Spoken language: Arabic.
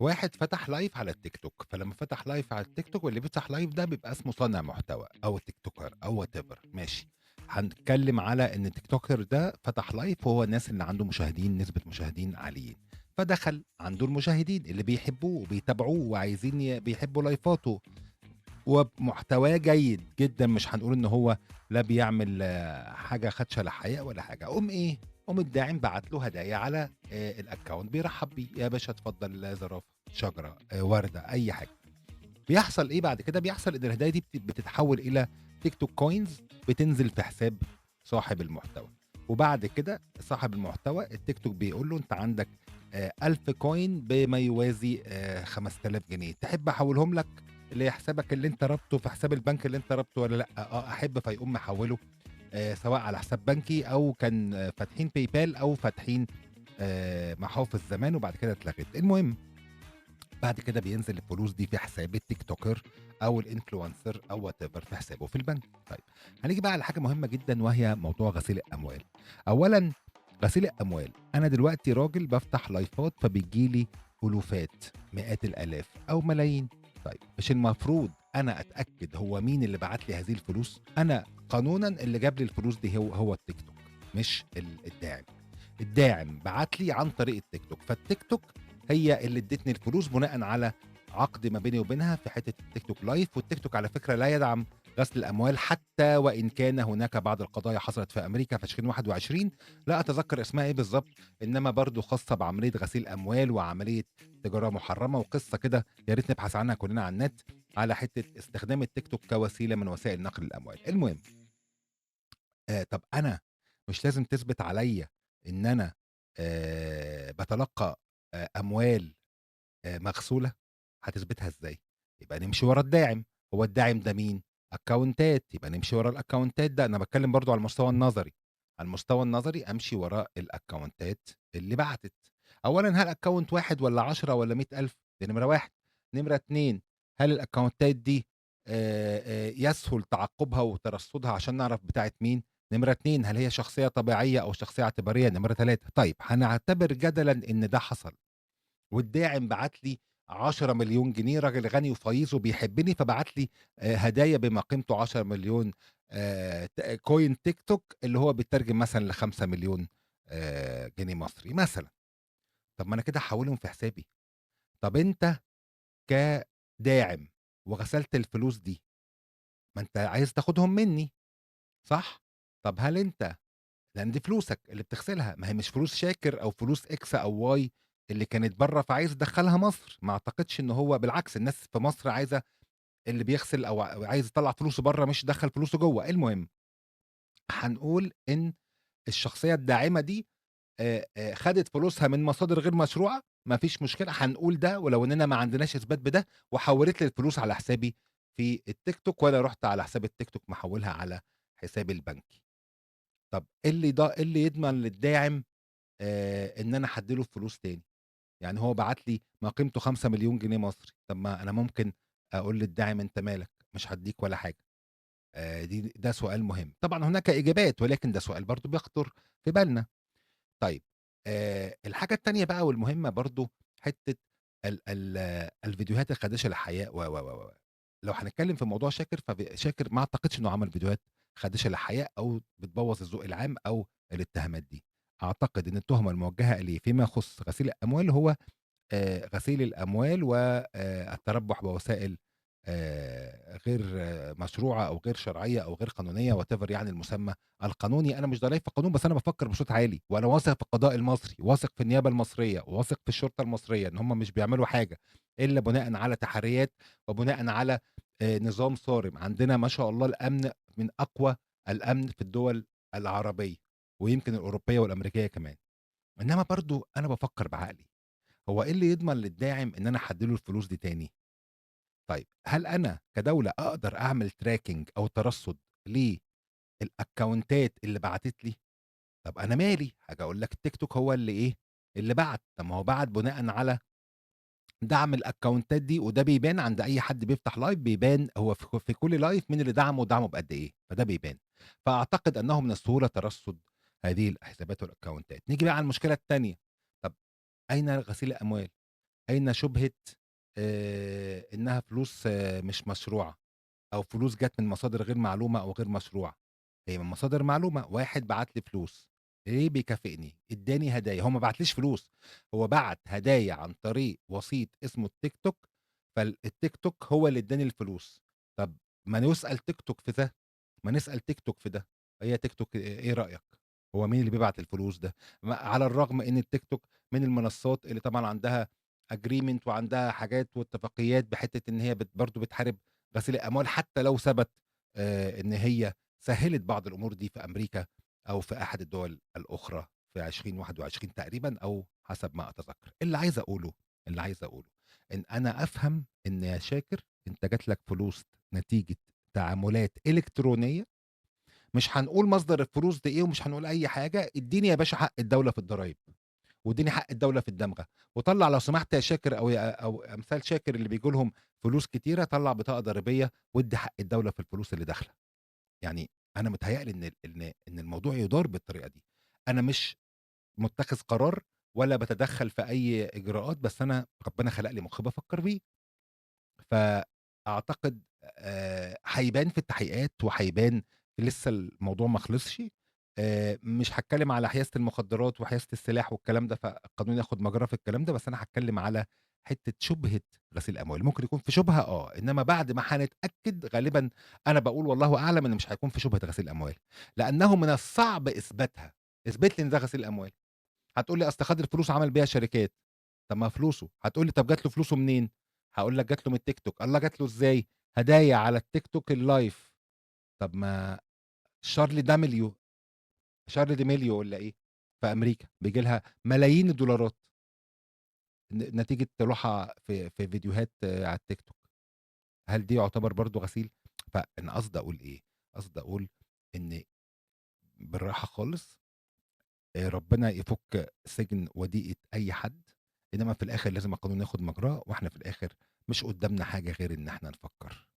واحد فتح لايف على التيك توك، فلما فتح لايف على التيك توك واللي بيفتح لايف ده بيبقى اسمه صانع محتوى او تيك توكر او وات ايفر، ماشي. هنتكلم على ان تيك توكر ده فتح لايف وهو الناس اللي عنده مشاهدين، نسبة مشاهدين عاليين، فدخل عنده المشاهدين اللي بيحبوه وبيتابعوه وعايزين بيحبوا لايفاته ومحتواه جيد جدًا، مش هنقول إن هو لا بيعمل حاجة خدشة لا حياء ولا حاجة، قوم إيه، قوم الداعم بعت له هدايا على الaccount بيرحّب بيه، يا باشا اتفضل زرافة، شجرة، وردة، أي حاجة. بيحصل إيه بعد كده، بيحصل إن الهدايا دي بتتحول إلى TikTok coins بتنزل في حساب صاحب المحتوى، وبعد كده صاحب المحتوى الTikTok بيقول له أنت عندك 1000 coin بما يوازي 5000 جنيه، تحب أحوّلهم لك لحسابك اللي أنت رابطه في حساب البنك اللي أنت رابطه والّا لأ؟ أحب، فيقوم محوّله سواء على حساب بنكي أو كان فاتحين PayPal أو فاتحين محافظ زمان وبعد كده اتلغت، المهم بعد كده بينزل الفلوس دي في حساب التيك توكر أو الinfluencer أو whatever في حسابه في البنك. طيب، هنيجي بقى على حاجة مهمة جدًا وهي موضوع غسيل الأموال. أولًا غسيل الأموال، أنا دلوقتي راجل بافتح لايفات فبييجي لي ألوفات، مئات الآلاف أو ملايين. طيب، مش المفروض أنا أتأكد هو مين اللي بعت لي هذه الفلوس؟ أنا قانونًا اللي جاب لي الفلوس دي هو التيك توك مش الداعم. الداعم بعت لي عن طريق التيك توك، فالتيك توك هي اللي ادّتني الفلوس بناءً على عقد ما بيني وبينها في حتّة التيك توك لايف، والتيك توك على فكرة لا يدعم غسل الأموال حتى وإن كان هناك بعض القضايا حصلت في أمريكا في 2021 لا أتذكّر اسمها إيه بالضبط، إنما برضه خاصة بعملية غسيل أموال وعملية تجارة محرمة وقصة كده يا ريت نبحث عنها كلنا على النت، على حتّة استخدام التيك توك كوسيلة من وسائل نقل الأموال. المهم طَب أنا مش لازم تثبت عليّا إن أنا باتلقّى أموال مغسولة، هتثبتها إزاي؟ يبقى نمشي ورا الداعم، هو الداعم ده مين؟ أكاونتات، يبقى نمشي ورا الأكاونتات ده، أنا باتكلم برضه على المستوى النظري، على المستوى النظري أمشي ورا الأكاونتات اللي بعتت. أولًا هل أكاونت واحد والّا 10 والّا 100,000؟ دي نمرة 1، نمرة 2 هل الأكاونتات دي يسهل تعقُّبها وترصُّدها عشان نعرف بتاعة مين؟ نمرة 2 هل هي شخصية طبيعية أو شخصية اعتبارية؟ نمرة 3 طيب هنعتبر جدلًا إن ده حصل. والداعم بعت لي 10.000.000 جنيه، راجل غني وفيّيظ وبيحبني، فبعت لي هدايا بما قيمته 10.000.000 coin تيك توك اللي هو بيترجم مثلًا ل5.000.000 جنيه مصري مثلًا. طب ما أنا كده هاحوّلهم في حسابي. طب أنت كداعم وغسلت الفلوس دي، ما أنت عايز تاخدهم منّي، صح؟ طب هل أنت لأن دي فلوسك اللي بتغسلها، ما هي مش فلوس شاكر أو فلوس X أو Y اللي كانت برّه فعايز تدخّلها مصر، ما أعتقدش إن هو بالعكس الناس في مصر عايزة اللي بيغسل أو عايز يطلّع فلوسه برّه مش يدخّل فلوسه جوّه، المهم هنقول إن الشخصية الداعمة دي خدت فلوسها من مصادر غير مشروعة، ما فيش مشكلة هنقول ده ولو إننا ما عندناش إثبات بده، وحوّلت لي الفلوس على حسابي في التيك توك وأنا رُحت على حساب التيك توك محوّلها على حسابي البنكي. طب إيه اللي يضمن للداعم إن أنا هادّي له الفلوس تاني، يعني هو بعت لي ما قيمته 5.000.000 جنيه مصري، طب ما أنا ممكن أقول للداعم أنت مالك، مش هادّيك ولا حاجة، ده سؤال مهم، طبعًا هناك إجابات ولكن ده سؤال برضه بيخطر في بالنا. طيب الحاجة التانية بقى والمهمة برضه حتّة ال الفيديوهات الخادشة للحياء و. لو هنتكلم في موضوع شاكر شاكر ما أعتقدش إنه عمل فيديوهات خادشة للحياء أو بتبوّظ الذوق العام أو الاتهامات دي. أعتقد إن التهمة الموجهة إليه فيما يخص غسيل الأموال هو غسيل الأموال التربُّح بوسائل غير مشروعة أو غير شرعية أو غير قانونية whatever يعني المسمى القانوني، أنا مش ضريب في القانون بس أنا بافكّر بصوت عالي، وأنا واثق في القضاء المصري، واثق في النيابة المصرية، واثق في الشرطة المصرية إن هم مش بيعملوا حاجة إلا بناءً على تحريات وبناءً على نظام صارم، عندنا ما شاء الله الأمن من أقوى الأمن في الدول العربية، ويمكن الأوروبية والأمريكية كمان، إنما برضه أنا بافكّر بعقلي. هو إيه اللي يضمن للداعم إن أنا هادّي له الفلوس دي تاني؟ طيب هل أنا كدولة أقدر أعمل tracking أو ترصُّد للأكونتات اللي بعتت لي؟ طب أنا مالي؟ هاجي أقول لك التيك توك هو اللي إيه، اللي بعت، طب ما هو بعت بناءً على دعم الأكونتات دي وده بيبان عند أي حد بيفتح لايف بيبان هو في كل لايف مين اللي دعمه ودعمه بقد إيه، فده بيبان. فأعتقد أنه من السهولة ترصُّد هذه الحسابات والأكونتات. نيجي بقى على المشكلة التانية، طب أين غسيل الأموال؟ أين شُبهة إنها فلوس مش مشروعة، أو فلوس جات من مصادر غير معلومة أو غير مشروعة؟ هي من مصادر معلومة، واحد بعت لي فلوس، ليه بيكافئني، ادّاني هدايا، هو ما بعتليش فلوس، هو بعت هدايا عن طريق وسيط اسمه التيك توك، فالتيك توك هو اللي ادّاني الفلوس. طب ما نسأل تيك توك في ده، ما نسأل تيك توك في ده، هي تيك توك إيه رأيك؟ هو مين اللي بيبعت الفلوس ده؟ على الرغم إن التيك توك من المنصات اللي طبعًا عندها agreement وعندها حاجات واتفاقيات بحتّة إن هي برضه بتحارب غسيل الأموال، حتى لو ثبت إن هي سهّلت بعض الأمور دي في أمريكا أو في أحد الدول الأخرى في 2021 تقريبًا أو حسب ما أتذكر. اللي عايز أقوله إن أنا أفهم إن يا شاكر أنت جات لك فلوس نتيجة تعاملات إلكترونية، مش هنقول مصدر الفلوس دي إيه ومش هنقول أي حاجة، ادّيني يا باشا حق الدولة في الضرايب، وادّيني حق الدولة في الدمغة، وطلّع لو سمحت يا شاكر أو أمثال شاكر اللي بييجوا لهم فلوس كتيرة، طلّع بطاقة ضريبية وادّي حق الدولة في الفلوس اللي داخلة. يعني أنا متهيأ لي إن الموضوع يُدار بالطريقة دي. أنا مش متّخذ قرار ولا باتدخّل في أي إجراءات، بس أنا ربنا خلق لي مُخ بافكّر بيه. فأعتقد هيبان في التحقيقات وهيبان لسه الموضوع ما خلصش. مش هاتكلّم على حيازة المخدرات وحيازة السلاح والكلام ده، فالقانون ياخد مجراه في الكلام ده، بس أنا هاتكلّم على حتّة شُبهة غسيل أموال. ممكن يكون في شُبهة إنّما بعد ما هنتأكد غالبًا أنا باقول والله أعلم إن مش هيكون في شُبهة غسيل أموال، لأنه من الصعب إثباتها. اثبت لي إن ده غسيل أموال. هتقول لي أصل خَد الفلوس عمل بيها شركات. طب ما فلوسه، هتقول لي طب جات له فلوسه منين؟ هاقول لك جات له من التيك توك، الله جات له إزاي؟ هدايا على التيك توك اللايف. طب ما شارلي داميليو شارلي ديميليو والّا إيه، في أمريكا بييجي لها ملايين الدولارات نتيجة طلوعها في فيديوهات على التيك توك. هل دي يعتبر برضه غسيل؟ فأنا قصدي أقول إيه، قصدي أقول إن بالراحة خالص، ربنا يفُك سجن وديقة أي حد، إنما في الآخر لازم القانون ياخد مجراه، وإحنا في الآخر مش قدامنا حاجة غير إن إحنا نفكّر.